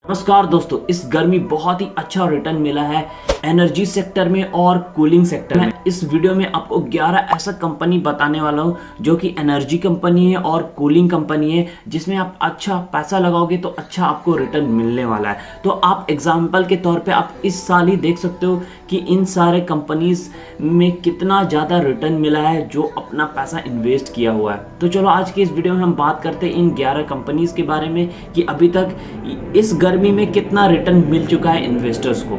नमस्कार दोस्तों, इस गर्मी बहुत ही अच्छा रिटर्न मिला है एनर्जी सेक्टर में और कूलिंग सेक्टर में। इस वीडियो में आपको 11 ऐसा कंपनी बताने वाला हूं जो कि एनर्जी कंपनी है और कूलिंग कंपनी है, जिसमें आप अच्छा पैसा लगाओगे तो अच्छा आपको रिटर्न मिलने वाला है। तो आप एग्जाम्पल के तौर पे आप इस साल ही देख सकते हो कि इन सारे कंपनीज में कितना ज़्यादा रिटर्न मिला है जो अपना पैसा इन्वेस्ट किया हुआ है। तो चलो आज की इस वीडियो में हम बात करते हैं इन 11 कंपनीज के बारे में कि अभी तक इस गर्मी में कितना रिटर्न मिल चुका है इन्वेस्टर्स को।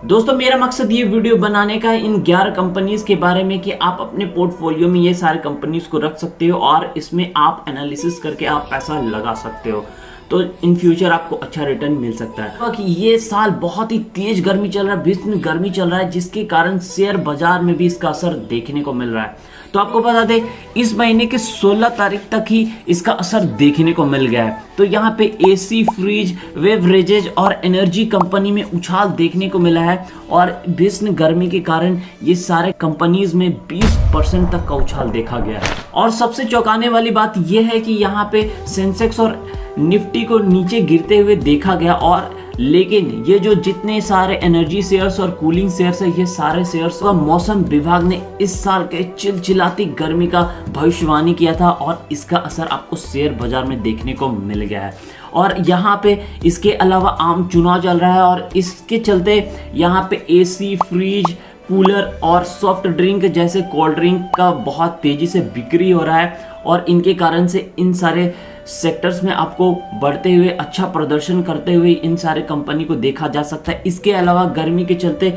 दोस्तों, मेरा मकसद ये वीडियो बनाने का है इन 11 कंपनीज के बारे में कि आप अपने पोर्टफोलियो में ये सारे कंपनीज को रख सकते हो और इसमें आप एनालिसिस करके आप पैसा लगा सकते हो, तो इन फ्यूचर आपको अच्छा रिटर्न मिल सकता है। कि ये साल बहुत ही तेज गर्मी चल रहा है, भीषण गर्मी चल रहा है, जिसके कारण शेयर बाजार में भी इसका असर देखने को मिल रहा है। तो आपको बता दें, इस महीने के 16 तारीख तक ही इसका असर देखने को मिल गया है। तो यहाँ पे एसी, फ्रिज, बेवरेजेज और एनर्जी कंपनी में उछाल देखने को मिला है और भीषण गर्मी के कारण ये सारे कंपनीज में 20% तक का उछाल देखा गया है। और सबसे चौंकाने वाली बात यह है कि यहाँ पे सेंसेक्स और निफ्टी को नीचे गिरते हुए देखा गया, और लेकिन ये जो जितने सारे एनर्जी शेयर्स और कूलिंग शेयर्स है, ये सारे शेयर्स का मौसम विभाग ने इस साल के चिलचिलाती गर्मी का भविष्यवाणी किया था और इसका असर आपको शेयर बाजार में देखने को मिल गया है। और यहाँ पे इसके अलावा आम चुनाव चल रहा है और इसके चलते यहाँ पे एसी, फ्रिज, कूलर और सॉफ्ट ड्रिंक जैसे कोल्ड ड्रिंक का बहुत तेजी से बिक्री हो रहा है और इनके कारण से इन सारे सेक्टर्स में आपको बढ़ते हुए अच्छा प्रदर्शन करते हुए इन सारे कंपनी को देखा जा सकता है। इसके अलावा गर्मी के चलते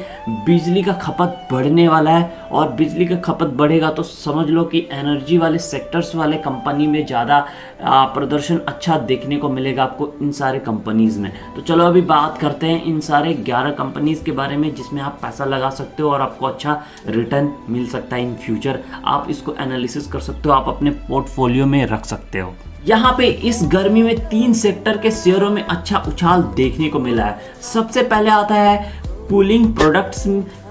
बिजली का खपत बढ़ने वाला है और बिजली का खपत बढ़ेगा तो समझ लो कि एनर्जी वाले सेक्टर्स वाले कंपनी में ज़्यादा प्रदर्शन अच्छा देखने को मिलेगा आपको इन सारे कंपनीज में। तो चलो अभी बात करते हैं इन सारे 11 कंपनीज के बारे में जिसमें आप पैसा लगा सकते हो और आपको अच्छा रिटर्न मिल सकता है इन फ्यूचर। आप इसको एनालिसिस कर सकते हो, आप अपने पोर्टफोलियो में रख सकते हो। यहाँ पे इस गर्मी में 3 सेक्टर के शेयरों में अच्छा उछाल देखने को मिला है। सबसे पहले आता है कूलिंग प्रोडक्ट्स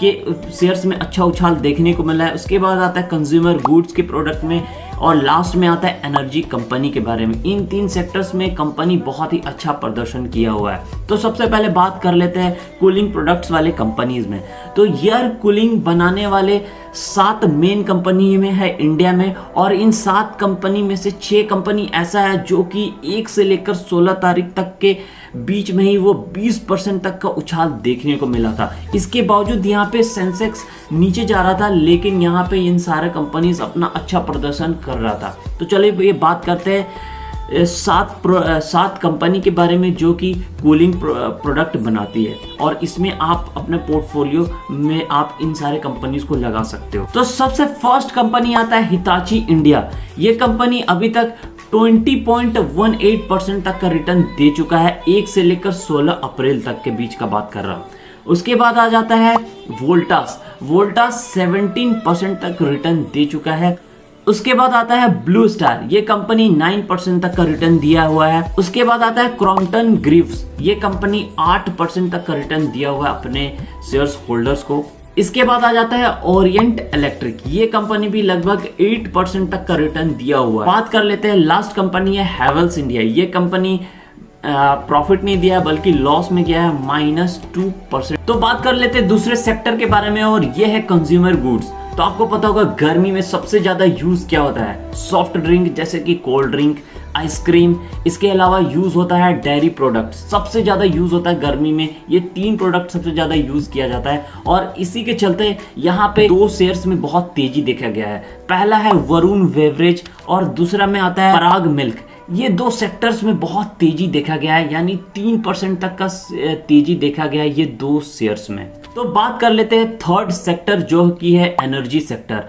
के शेयर्स में अच्छा उछाल देखने को मिला है। उसके बाद आता है कंज्यूमर गुड्स के प्रोडक्ट में और लास्ट में आता है एनर्जी कंपनी के बारे में। इन 3 सेक्टर्स में कंपनी बहुत ही अच्छा प्रदर्शन किया हुआ है। तो सबसे पहले बात कर लेते हैं कूलिंग प्रोडक्ट्स वाले कंपनीज में। तो एयर कूलिंग बनाने वाले 7 मेन कंपनी में है इंडिया में, और इन 7 कंपनी में से 6 कंपनी ऐसा है जो कि 1 से लेकर 16 तारीख तक के बीच में ही वो 20% तक का उछाल देखने को मिला था। इसके बावजूद यहाँ पे सेंसेक्स नीचे जा रहा था, लेकिन यहाँ पे इन सारे कंपनीज अपना अच्छा प्रदर्शन कर रहा था। तो चलिए ये बात करते हैं 7 कंपनी के बारे में जो कि कूलिंग प्रोडक्ट बनाती है और इसमें आप अपने पोर्टफोलियो में आप इन सारे कंपनीज को लगा सकते हो। तो सबसे फर्स्ट कंपनी आता है हिताची इंडिया। ये कंपनी अभी तक 20.18% तक का रिटर्न दे चुका है, 1 से लेकर 16 अप्रैल तक के बीच का बात कर रहा हूँ। उसके बाद आ जाता है वोल्टास 17% तक रिटर्न दे चुका है। उसके बाद आता है ब्लू स्टार, ये कंपनी 9% तक का रिटर्न दिया हुआ है। उसके बाद आता है क्रॉम्पटन ग्रीव्स, ये कंपनी 8% तक का रिटर्न दिया हुआ है अपने शेयर्स होल्डर्स को। इसके बाद आ जाता है ओरिएंट इलेक्ट्रिक, ये कंपनी भी लगभग 8% तक का रिटर्न दिया हुआ है। बात कर लेते हैं लास्ट कंपनी है हैवेल्स इंडिया। ये कंपनी प्रॉफिट नहीं दिया बल्कि लॉस में गया है, -2%। तो बात कर लेते हैं दूसरे सेक्टर के बारे में और ये है कंज्यूमर गुड्स। तो आपको पता होगा गर्मी में सबसे ज्यादा यूज क्या होता है, सॉफ्ट ड्रिंक जैसे कि कोल्ड ड्रिंक, आइसक्रीम। इसके अलावा यूज होता है डेयरी प्रोडक्ट, सबसे ज्यादा यूज होता है गर्मी में। ये 3 प्रोडक्ट सबसे ज्यादा यूज किया जाता है और इसी के चलते यहाँ पे 2 शेयर्स में बहुत तेजी देखा गया है। पहला है वरुण बेवरेज और दूसरा में आता है पराग मिल्क। ये 2 सेक्टर्स में बहुत तेजी देखा गया है, यानी 3% तक का तेजी देखा गया है ये 2 शेयर्स में। तो बात कर लेते हैं थर्ड सेक्टर जो कि है एनर्जी सेक्टर।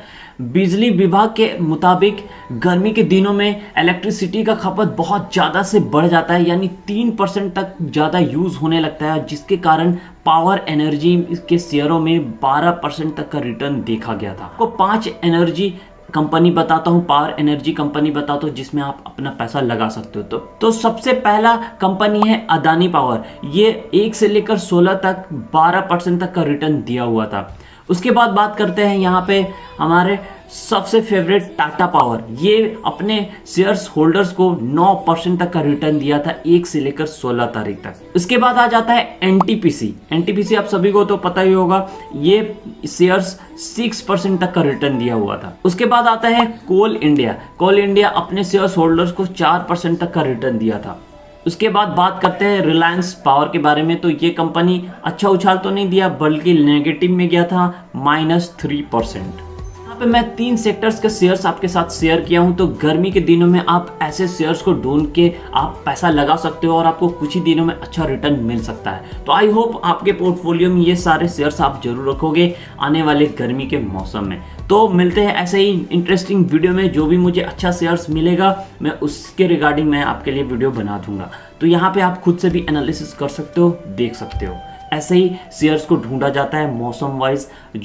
बिजली विभाग के मुताबिक गर्मी के दिनों में इलेक्ट्रिसिटी का खपत बहुत ज़्यादा से बढ़ जाता है, यानी 3% तक ज़्यादा यूज़ होने लगता है, जिसके कारण पावर एनर्जी के शेयरों में 12% तक का रिटर्न देखा गया था। आपको 5 एनर्जी कंपनी बताता हूँ, पावर एनर्जी कंपनी बताता हूँ जिसमें आप अपना पैसा लगा सकते हो। तो सबसे पहला कंपनी है अदानी पावर। ये 1 से लेकर 16 तक 12% तक का रिटर्न दिया हुआ था। उसके बाद बात करते हैं यहाँ पे हमारे सबसे फेवरेट टाटा पावर, ये अपने शेयर्स होल्डर्स को 9% तक का रिटर्न दिया था 1 से लेकर 16 तारीख तक। इसके बाद आ जाता है एनटीपीसी। एनटीपीसी आप सभी को तो पता ही होगा, ये शेयर्स 6% तक का रिटर्न दिया हुआ था। उसके बाद आता है कोल इंडिया। कोल इंडिया अपने शेयर्स होल्डर्स को 4% तक का रिटर्न दिया था। उसके बाद बात करते हैं रिलायंस पावर के बारे में। तो ये कंपनी अच्छा उछाल तो नहीं दिया, बल्कि नेगेटिव में गया था, -3%। यहाँ पे मैं 3 सेक्टर्स के शेयर्स आपके साथ शेयर किया हूँ। तो गर्मी के दिनों में आप ऐसे शेयर्स को ढूंढ के आप पैसा लगा सकते हो और आपको कुछ ही दिनों में अच्छा रिटर्न मिल सकता है। तो आई होप आपके पोर्टफोलियो में ये सारे शेयर्स आप जरूर रखोगे आने वाले गर्मी के मौसम में। तो मिलते हैं ऐसे ही इंटरेस्टिंग वीडियो में। जो भी मुझे अच्छा शेयर्स मिलेगा मैं उसके रिगार्डिंग मैं आपके लिए वीडियो बना दूंगा। तो यहाँ पे आप खुद से भी एनालिसिस कर सकते हो, देख सकते हो। ऐसे ही शेयर्स को ढूंढा जाता है मौसम वाइज। जो